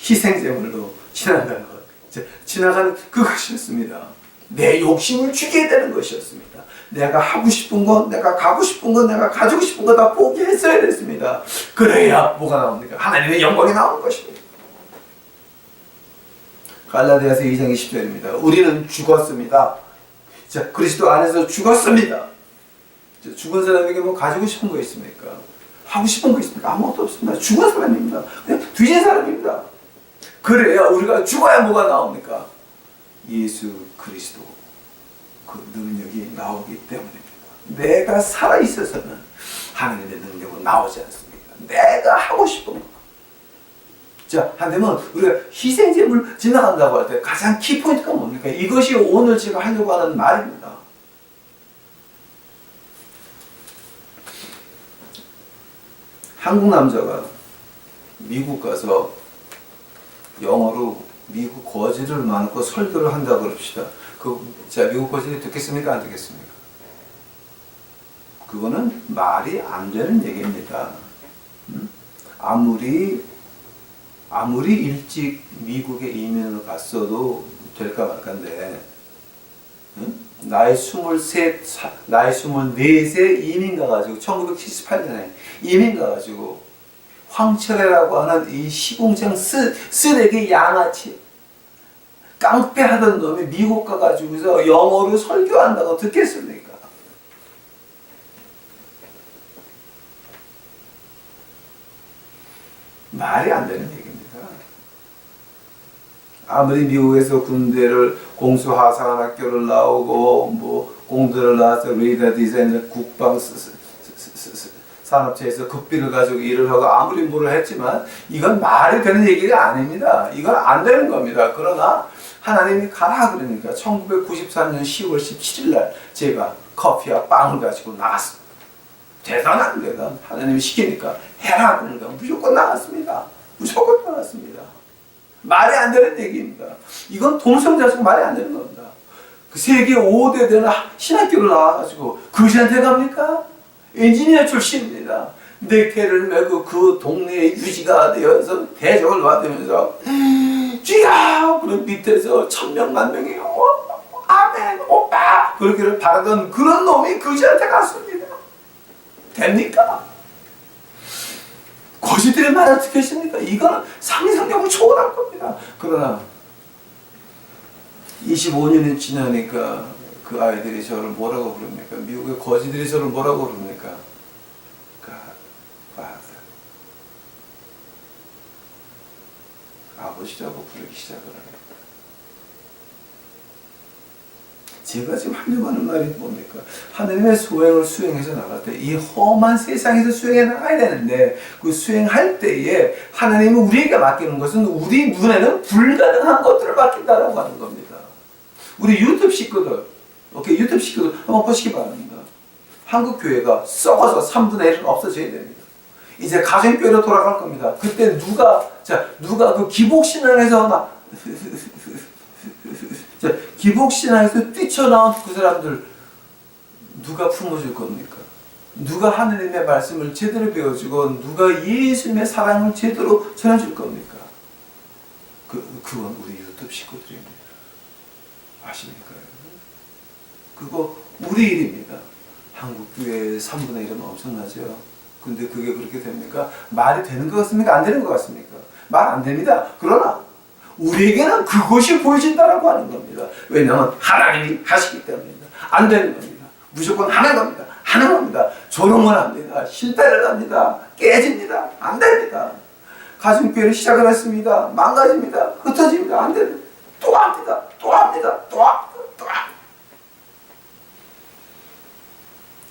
희생제물로 지나가는 것, 지나가는 그것이었습니다. 내 욕심을 죽여야 되는 것이었습니다. 내가 하고 싶은 것, 내가 가고 싶은 것, 내가 가지고 싶은 것 다 포기했어야 됐습니다. 그래야 뭐가 나옵니까? 하나님의 영광이 나오는 것입니다. 갈라디아서 2장 20절입니다. 우리는 죽었습니다. 자, 그리스도 안에서 죽었습니다. 자, 죽은 사람에게 뭐 가지고 싶은 거 있습니까? 하고 싶은 거 있습니까? 아무것도 없습니다. 죽은 사람입니다. 그냥 뒤진 사람입니다. 그래야 우리가 죽어야 뭐가 나옵니까? 예수 그리스도 그 능력이 나오기 때문입니다. 내가 살아있어서는 하나님의 능력은 나오지 않습니다. 내가 하고 싶은 거. 자, 한되면 우리가 희생제물 지나간다고 할 때 가장 키포인트가 뭡니까? 이것이 오늘 제가 하려고 하는 말입니다. 한국 남자가 미국 가서 영어로 미국 거지를 많고 설교를 한다고 그럽시다. 자, 미국 거지를 듣겠습니까? 안 듣겠습니까? 그거는 말이 안 되는 얘기입니다. 아무리 일찍 미국에 이민을 갔어도 될까 말까인데, 나이 24세 이민 가가지고 1978년에 이민 가가지고 황철애라고 하는 이 시궁창 쓰레기 양아치 깡패하던 놈이 미국 가가지고서 영어로 설교한다고 듣겠습니까? 말이 안 되는 얘기입니다. 아무리 미국에서 군대를 공수하산학교를 나오고 뭐 공대를 나와서 레이더 디자인을 국방 산업체에서 급비를 가지고 일을 하고 아무리 뭐를 했지만 이건 말이 되는 얘기가 아닙니다. 이건 안 되는 겁니다. 그러나 하나님이 가라 그러니까 1993년 10월 17일 날 제가 커피와 빵을 가지고 나갔습니다. 대단한 대단. 하나님이 시키니까 해라 그러니까 무조건 나갔습니다. 무조건 나갔습니다. 말이 안 되는 얘기입니다. 이건 동성자식 말이 안 되는 겁니다. 그 세계 5대 되는 신학교를 나와가지고 그것한테 갑니까? 엔지니어 출신입니다. 넥타이를 메고 그 동네에 유지가 되어서 대적을 받으면서 쥐야! 그런 밑에서 1000명, 10,000명이 아멘, 오빠! 그러기를 바라던 그런 놈이 그지한테 갔습니다. 됩니까? 거지들의 말 어떻게 했습니까? 이거는 상상력을 초월한 겁니다. 그러나 25년이 지나니까 그 아이들이 저를 뭐라고 부릅니까? 미국의 거지들이 저를 뭐라고 부릅니까? 아버지라고 부르기 시작을 합니다. 제가 지금 하려고 하는 말이 뭡니까? 하나님의 소행을 수행해서 나갈 때 이 험한 세상에서 수행해 나가야 되는데 그 수행할 때에 하나님이 우리에게 맡기는 것은 우리 눈에는 불가능한 것들을 맡긴다라고 하는 겁니다. 우리 유튜브 식구들 오케이, 유튜브 시켜도 한번 보시기 바랍니다. 한국 교회가 썩어서 3분의 1은 없어져야 됩니다. 이제 가정교회로 돌아갈 겁니다. 그때 누가 그 기복신앙에서 막 기복신앙에서 뛰쳐나온 그 사람들 누가 품어줄 겁니까? 누가 하느님의 말씀을 제대로 배워주고 누가 예수님의 사랑을 제대로 전해줄 겁니까? 그건 우리 유튜브 식구들입니다. 아십니까? 그거 우리 일입니다. 한국 교회의 3분의 1은 엄청나죠. 근데 그게 그렇게 됩니까? 말이 되는 것 같습니까? 안 되는 것 같습니까? 말 안 됩니다. 그러나 우리에게는 그것이 보여진다라고 하는 겁니다. 왜냐하면 하나님이 하시기 때문입니다. 안 되는 겁니다. 무조건 하는 겁니다. 하는 겁니다. 조롱을 합니다. 실패를 합니다. 깨집니다. 안 됩니다. 가정교회를 시작을 했습니다. 망가집니다. 흩어집니다. 안 됩니다. 또 합니다. 또 합니다. 또 합니다. 또 합니다.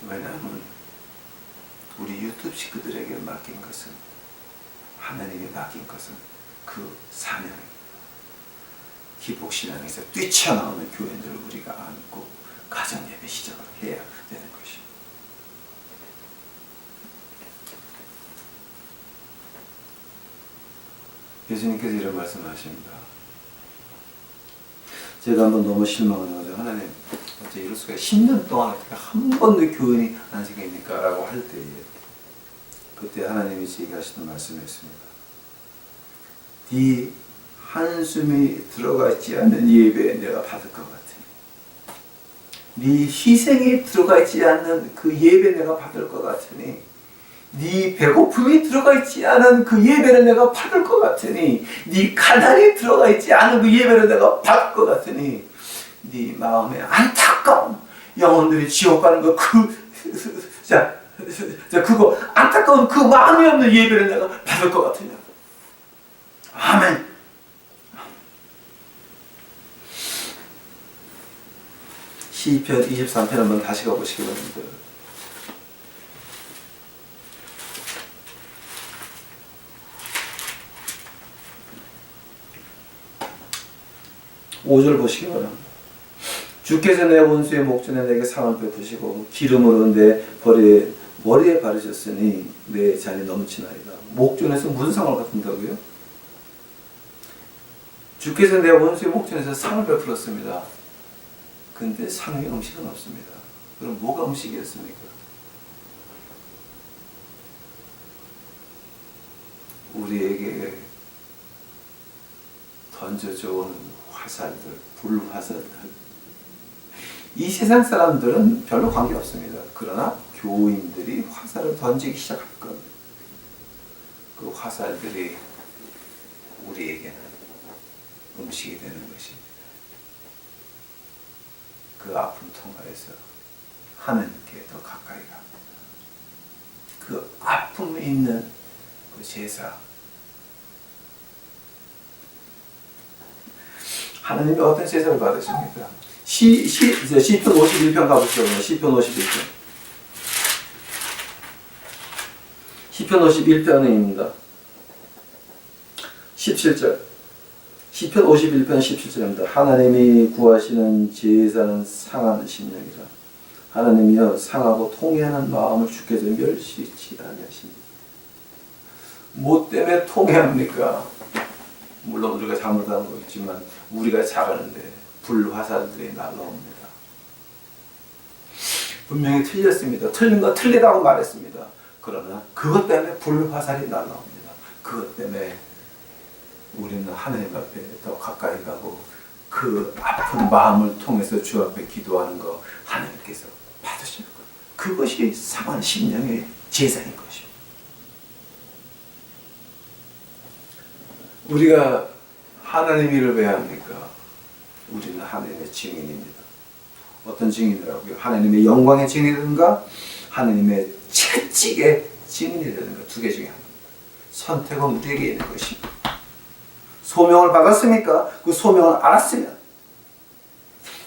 왜냐하면 우리 유튜브 식구들에게 맡긴 것은, 하나님이 맡긴 것은 그 사명입니다. 기복신앙에서 뛰쳐나오는 교인들을 우리가 안고 가정예배 시작을 해야 되는 것입니다. 예수님께서 이런 말씀하십니다. 제가 한번 너무 실망을 하죠. 하나님, 어째 이럴 수가 10년 동안 어떻게 한 번도 교인이 안 생깁니까? 라고 할 때에 그때 하나님이 제게 하시는 말씀이 있습니다. 네 한숨이 들어가 있지 않는 예배에 내가 받을 것 같으니, 네 희생이 들어가 있지 않는 그 예배 내가 받을 것 같으니, 네 배고픔이 들어가 있지 않은 그 예배를 내가 받을 것 같으니, 네 가난이 들어가 있지 않은 그 예배를 내가 받을 것 같으니, 네 마음에 안타까운 영혼들이 지옥 가는 거 그거 안타까운 그 마음이 없는 예배를 내가 받을 것 같으냐. 아멘. 시편 23편 한번 다시 가보시기 바랍니다. 5절 보시기 바랍니다. 주께서 내 원수의 목전에 내게 상을 베푸시고 기름으로 내 머리에 바르셨으니 내 잔이 넘치나이다. 목전에서 무슨 상을 받는다고요? 주께서 내 원수의 목전에서 상을 베풀었습니다. 근데 상에 음식은 없습니다. 그럼 뭐가 음식이었습니까? 우리에게 던져져오는 화살들, 불화살들. 이 세상 사람들은 별로 관계없습니다. 그러나 교인들이 화살을 던지기 시작할 겁니다. 그 화살들이 우리에게는 음식이 되는 것입니다. 그 아픔 통하여서 하나님께 더 가까이 갑니다. 그 아픔이 있는 그 제사, 하나님이 어떤 제사를 받으십니까? 시편 51편 가보시죠. 시편 51편. 시편 51편입니다. 17절. 시편 51편 17절입니다. 하나님이 구하시는 제사는 상하는 심령이라. 하나님이여 상하고 통회하는 마음을 주께서 멸시치 아니하시니. 뭐 때문에 통회합니까? 물론 우리가 잘못한 거 있지만 우리가 잘하는데 불화살들이 날라옵니다. 분명히 틀렸습니다. 틀린 거 틀리다고 말했습니다. 그러나 그것 때문에 불화살이 날라옵니다. 그것 때문에 우리는 하나님 앞에 더 가까이 가고 그 아픈 마음을 통해서 주 앞에 기도하는 거 하나님께서 받으실 거예요. 그것이 상한 심령의 제사인 것입니다. 우리가 하나님 일을 왜 합니까? 우리는 하나님의 증인입니다. 어떤 증인이라고요? 하나님의 영광의 증인이든가 하나님의 채찍의 증인이라든가 두 개 중에 하나입니다. 선택은 우리에게 있는 것입니다. 소명을 받았습니까? 그 소명을 알았으면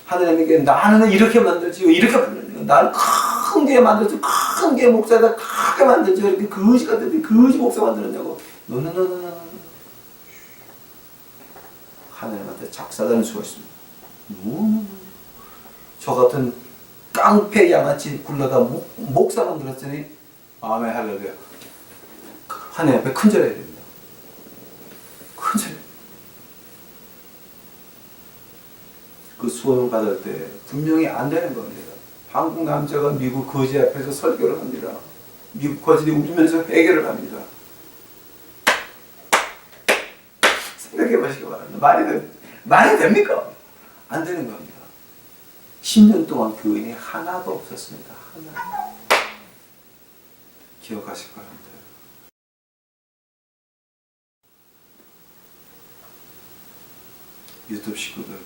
하나님에게 나는 이렇게 만들지 이렇게 만들지 나는 큰 게 만들지 큰 게 목사다 크게 만들지 이렇게 거지 같은데 거지 목사 만들었냐고 노노노노노 하나님한테 작사다는 수가 있습니다. 저 같은 깡패 양아치 굴러다 목사 만들었으니 아멘 할렐루야. 하나님 앞에 큰절해야 됩니다. 큰절. 그 수험을 받을 때 분명히 안 되는 겁니다. 한국 남자가 미국 거지 앞에서 설교를 합니다. 미국 거지들이 웃으면서 해결을 합니다. 생각해 보시기 바랍니다. 말이 됩니까? 안 되는 겁니다. 10년 동안 교인이 하나도 없었습니다. 하나. 기억하실 바랍니다. 유튜브 식구들,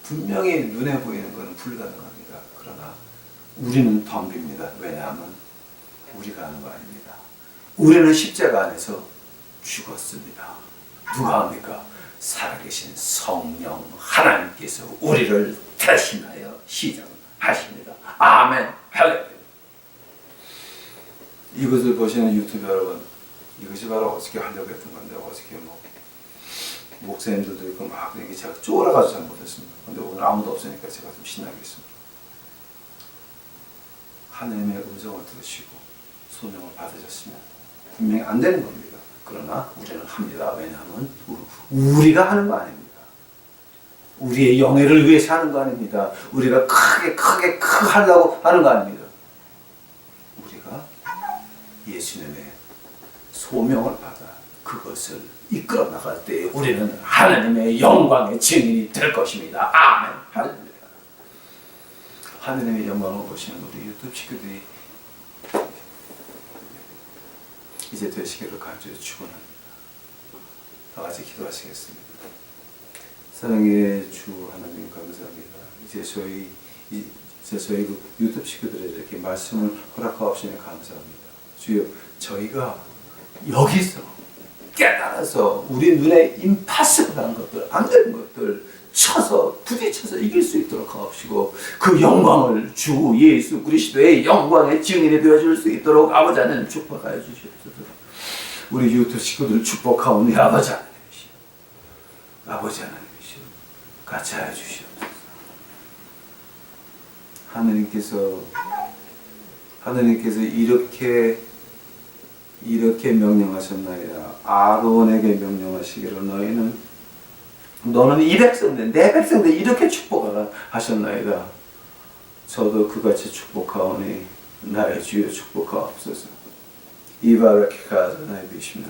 분명히 눈에 보이는 것은 불가능합니다. 그러나 우리는 덤빕니다. 왜냐하면 우리가 하는 거 아닙니다. 우리는 십자가 안에서 죽었습니다. 누가 합니까? 살아계신 성령 하나님께서 우리를 대신하여 시작하십니다. 아멘. 할렐루야. 이것을 보시는 유튜브 여러분, 이것이 바로 어저께 하려고 했던 건데, 어저께 목사님들도 있고 막 이렇게 제가 쫄아가지고 잘 못했습니다. 근데 오늘 아무도 없으니까 제가 좀 신나겠습니다. 하나님의 음성을 들으시고 소명을 받으셨으면 분명히 안 되는 겁니다. 그러나 우리는 합니다. 왜냐하면 우리가 하는 거 아닙니다. 우리의 영예를 위해서 하는 거 아닙니다. 우리가 크게 하려고 하는 거 아닙니다. 우리가 예수님의 소명을 받아 그것을 이끌어 나갈 때 우리는 하나님의 영광의 증인이 될 것입니다. 아멘. 할렐루야. 하나님의 영광을 보시는 우리 유튜브 친구들이 이제 되시기를 간절히 축원합니다. 다 같이 기도하시겠습니다. 사랑의 주 하나님 감사합니다. 이제 저희 그 유튜브 친구들에게 이렇게 말씀을 허락하옵시니 감사합니다. 주여, 저희가 여기서 깨달아서 우리 눈에 임파서블한 것들, 안 되는 것들 부딪혀서 이길 수 있도록 하옵시고, 그 영광을 주 예수 그리스도의 영광의 증인이 되어줄 수 있도록 아버지 하나님 축복하여 주시옵소서. 우리 유튜브 식구들 축복하오니 아버지 하나님이시여, 아버지 하나님이시여, 같이 하여 주시옵소서. 하나님께서 이렇게 명령하셨나이다. 아론에게 명령하시기를 너는 이 백성들, 내 백성들 이렇게 축복하라 하셨나이다. 저도 그같이 축복하오니 나의 주여 축복하옵소서. 이바라키카 아도나이 비시멜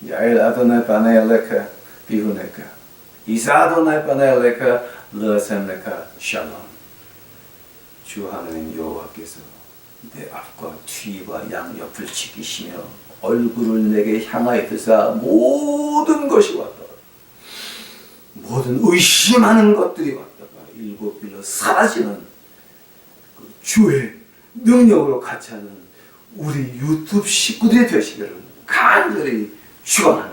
야일 아도나이 바네엘레카 비후네카 이사 아도나이 바네엘레카 러셈레카 샬롬. 주 하나님 여호와께서 내 앞과 뒤와 양옆을 지키시며 얼굴을 내게 향하여 드사 모든 것이 왔다. 모든 의심하는 것들이 왔다가 일곱 빌로 사라지는 그 주의 능력으로 같이 하는 우리 유튜브 식구들이 되시기를 간절히 축원합니다.